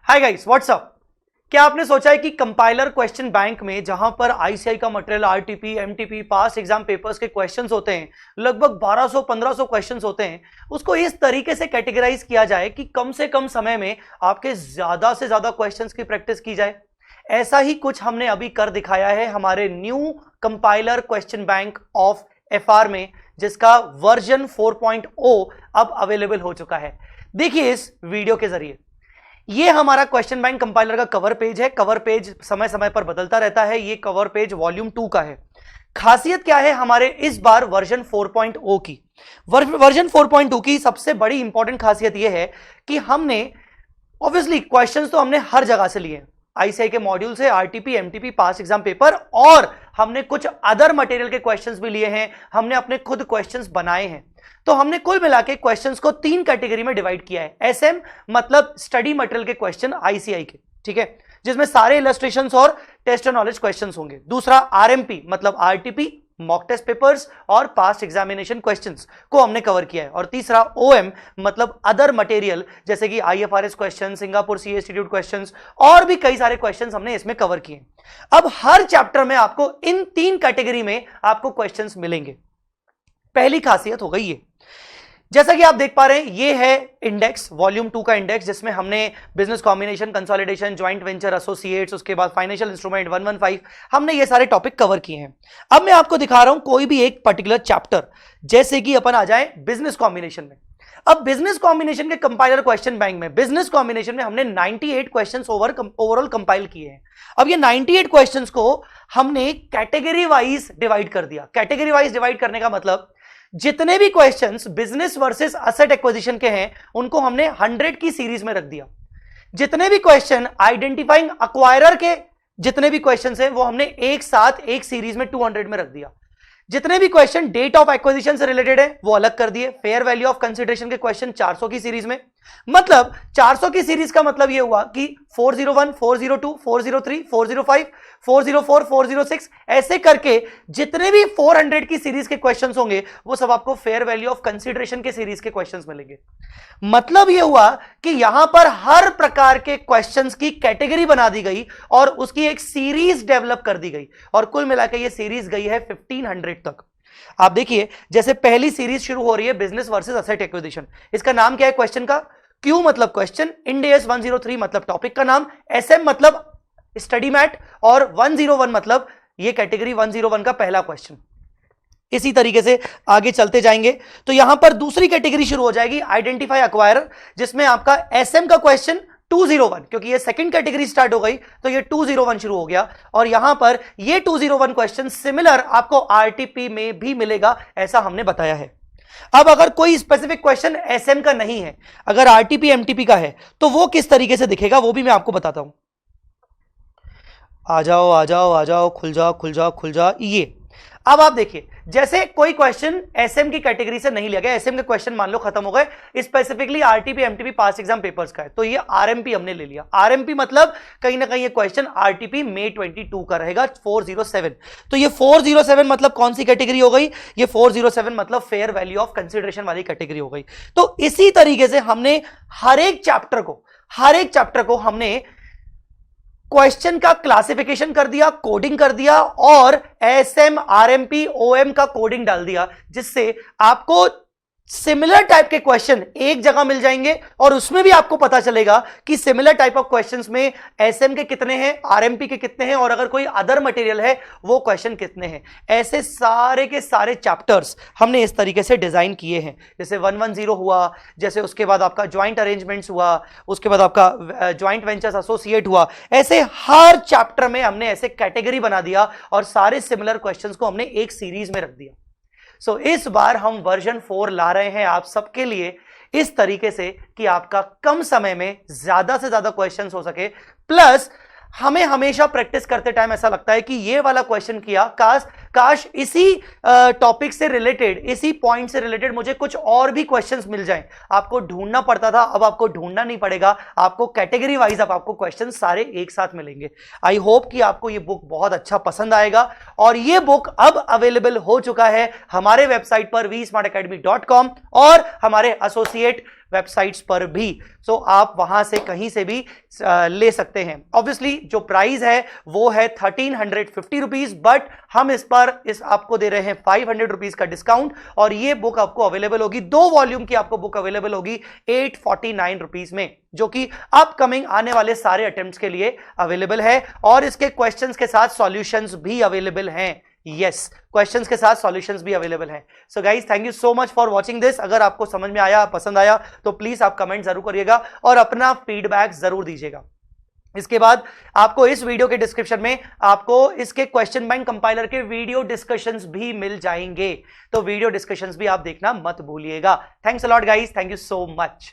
Hi guys, what's up. क्या आपने सोचा है कि कंपाइलर क्वेश्चन बैंक में जहां पर आईसीआई का मटेरियल, आरटीपी, एमटीपी, पास एग्जाम पेपर्स के क्वेश्चंस होते हैं, लगभग 1200-1500 क्वेश्चंस होते हैं, उसको इस तरीके से कैटेगराइज किया जाए कि कम से कम समय में आपके ज्यादा से ज्यादा क्वेश्चंस की प्रैक्टिस की जाए। ऐसा ही कुछ हमने अभी कर दिखाया है हमारे new compiler question bank of FR में, जिसका वर्जन 4.0 अब अवेलेबल हो चुका है। देखिए इस वीडियो के जरिए, ये हमारा क्वेश्चन बैंक कंपाइलर का कवर पेज है। कवर पेज समय समय पर बदलता रहता है। ये कवर पेज वॉल्यूम 2 का है। खासियत क्या है हमारे इस बार वर्जन 4.0 की? वर्जन 4.2 की सबसे बड़ी इंपॉर्टेंट खासियत यह है कि हमने ऑब्वियसली क्वेश्चंस तो हमने हर जगह से लिए, आईसीआई के मॉड्यूल से, आरटीपी, एमटीपी, पास एग्जाम पेपर, और हमने कुछ अदर मटेरियल के क्वेश्चंस भी लिए हैं। हमने अपने खुद क्वेश्चंस बनाए हैं। तो हमने कुल मिला के क्वेश्चंस को 3 कैटेगरी में डिवाइड किया है। एसएम मतलब स्टडी मटेरियल के क्वेश्चन आईसीआई के, ठीक है, जिसमें सारे इलस्ट्रेशंस और टेस्ट नॉलेज क्वेश्चंस होंगे। दूसरा आरएमपी मतलब आरटीपी, मॉक टेस्ट पेपर्स और पास्ट एग्जामिनेशन क्वेश्चंस को हमने कवर किया है। और तीसरा ओएम मतलब अदर मटेरियल, जैसे कि IFRS question, Singapore CA institute questions और भी कई सारे क्वेश्चंस हमने इसमें कवर किए। अब हर चैप्टर में आपको इन 3 कैटेगरी में आपको क्वेश्चंस मिलेंगे। पहली खासियत हो गई ये, जैसा कि आप देख पा रहे हैं, ये है इंडेक्स, वॉल्यूम 2 का इंडेक्स, जिसमें हमने business combination, consolidation, joint venture, associates, उसके बाद फाइनेंशियल इंस्ट्रूमेंट 115, हमने ये सारे टॉपिक कवर किए हैं। अब मैं आपको दिखा रहा हूं कोई भी एक पर्टिकुलर चैप्टर, जैसे कि अपन आ जाए बिजनेस कॉम्बिनेशन में। अब बिजनेस कॉम्बिनेशन के कंपाइलर क्वेश्चन बैंक में, बिजनेस कॉम्बिनेशन में हमने 98 क्वेश्चंस ओवरऑल कंपाइल किए हैं। अब ये 98 क्वेश्चंस को हमने कैटेगरी वाइज डिवाइड कर दिया। कैटेगरी वाइज डिवाइड करने का मतलब, जितने भी questions business versus asset acquisition के हैं, उनको हमने 100 की सीरीज में रख दिया। जितने भी क्वेश्चन आइडेंटिफाइंग एक्वायरर के जितने भी क्वेश्चंस हैं, वो हमने एक साथ एक सीरीज में 200 में रख दिया। जितने भी क्वेश्चन डेट ऑफ एक्विजिशन से रिलेटेड है, वो अलग कर दिए। फेयर वैल्यू ऑफ कंसिडरेशन के क्वेश्चन 400 की सीरीज में। मतलब 400 की सीरीज का मतलब ये हुआ कि 401, 402, 403, 405, 404, 406 ऐसे करके जितने भी 400 की सीरीज के क्वेश्चंस होंगे, वो सब आपको फेयर वैल्यू ऑफ कंसिडरेशन के सीरीज के क्वेश्चंस मिलेंगे। मतलब ये हुआ कि यहां पर हर प्रकार के क्वेश्चंस की कैटेगरी बना दी गई और उसकी एक सीरीज डेवलप कर दी गई, और कुल मिलाकर ये सीरीज गई है 1500 तक। आप देखिए, जैसे पहली सीरीज शुरू हो रही है बिजनेस वर्सेस एसेट एक्विजिशन। इसका नाम क्या है क्वेश्चन का? क्यू मतलब क्वेश्चन, इंड एस 103 मतलब टॉपिक का नाम, एसएम मतलब स्टडी मैट, और 101 मतलब ये कैटेगरी 101 का पहला क्वेश्चन। इसी तरीके से आगे चलते जाएंगे तो यहां पर दूसरी कैटेगरी शुरू हो जाएगी, आइडेंटिफाई एक्वायरर, जिसमें आपका एसएम का क्वेश्चन 201, क्योंकि ये सेकंड कैटेगरी स्टार्ट हो गई तो ये 201 शुरू हो गया। और यहां पर ये 201 क्वेश्चन सिमिलर आपको आरटीपी में भी मिलेगा, ऐसा हमने बताया है। अब अगर कोई स्पेसिफिक क्वेश्चन एसएम का नहीं है, अगर आरटीपी एमटीपी का है, तो वो किस तरीके से दिखेगा वो भी मैं आपको बताता हूं। आ जाओ आ जाओ आ जाओ, खुल जाओ खुल जाओ खुल जाओ। ये अब आप देखिए, जैसे कोई क्वेश्चन एसएम की कैटेगरी से नहीं लिया गया, एसएम के क्वेश्चन मान लो खत्म हो गए, स्पेसिफिकली आरटीपी एमटीपी पास एग्जाम पेपर्स का है, तो ये आरएमपी हमने ले लिया। आरएमपी मतलब कहीं ना कहीं ये क्वेश्चन आरटीपी May 22 का रहेगा, 407। तो ये 407 मतलब कौन सी कैटेगरी हो गई? ये 407 मतलब फेयर वैल्यू ऑफ कंसिडरेशन वाली कैटेगरी हो गई। तो इसी तरीके से हमने हर एक चैप्टर को हमने क्वेश्चन का क्लासिफिकेशन कर दिया, कोडिंग कर दिया, और एसएम, आरएमपी, ओएम का कोडिंग डाल दिया, जिससे आपको सिमिलर टाइप के क्वेश्चन एक जगह मिल जाएंगे, और उसमें भी आपको पता चलेगा कि सिमिलर टाइप ऑफ क्वेश्चंस में एसएम के कितने हैं, आरएमपी के कितने हैं, और अगर कोई अदर मटेरियल है वो क्वेश्चन कितने हैं। ऐसे सारे के सारे चैप्टर्स हमने इस तरीके से डिजाइन किए हैं। जैसे 110 हुआ, जैसे उसके बाद आपका ज्वाइंट अरेंजमेंट्स हुआ, उसके बाद आपका ज्वाइंट वेंचर्स एसोसिएट हुआ, ऐसे हर चैप्टर में हमने ऐसे कैटेगरी बना दिया और सारे सिमिलर क्वेश्चंस को हमने एक सीरीज में रख दिया। सो इस बार हम वर्जन 4 ला रहे हैं आप सबके लिए इस तरीके से कि आपका कम समय में ज्यादा से ज्यादा क्वेश्चंस हो सके। प्लस हमें हमेशा प्रैक्टिस करते टाइम ऐसा लगता है कि ये वाला क्वेश्चन किया, काश इसी टॉपिक से रिलेटेड, इसी पॉइंट से रिलेटेड मुझे कुछ और भी क्वेश्चंस मिल जाएं। आपको ढूंढना पड़ता था, अब आपको ढूंढना नहीं पड़ेगा, आपको कैटेगरी वाइज अब आपको क्वेश्चन सारे एक साथ मिलेंगे। आई होप कि आपको ये बुक बहुत अच्छा पसंद आएगा, और ये बुक अब अवेलेबल हो चुका है हमारे वेबसाइट पर vsmartacademy.com और हमारे एसोसिएट वेबसाइट्स पर भी। सो आप वहां से कहीं से भी ले सकते हैं। ऑब्वियसली जो प्राइस है वो है 1350 रुपीज, बट हम इस पर आपको दे रहे हैं 500 रुपीज का डिस्काउंट, और ये बुक आपको अवेलेबल होगी, 2 वॉल्यूम की आपको बुक अवेलेबल होगी 849 रुपीज में, जो कि अपकमिंग आने वाले सारे अटेम्प्ट्स के लिए अवेलेबल है। और इसके क्वेश्चंस के साथ सॉल्यूशंस भी अवेलेबल हैं। यस, क्वेश्चंस के साथ सॉल्यूशंस भी अवेलेबल हैं। So guys, thank you so much for watching this. अगर आपको समझ में आया, पसंद आया, तो प्लीज आप कमेंट जरूर करिएगा और अपना फीडबैक जरूर दीजिएगा। इसके बाद आपको इस वीडियो के डिस्क्रिप्शन में आपको इसके क्वेश्चन बैंक कंपाइलर के वीडियो डिस्कशंस भी मिल जाएंगे, तो वीडियो डिस्कशंस भी आप देखना मत भूलिएगा। Thanks a lot guys, thank you so much.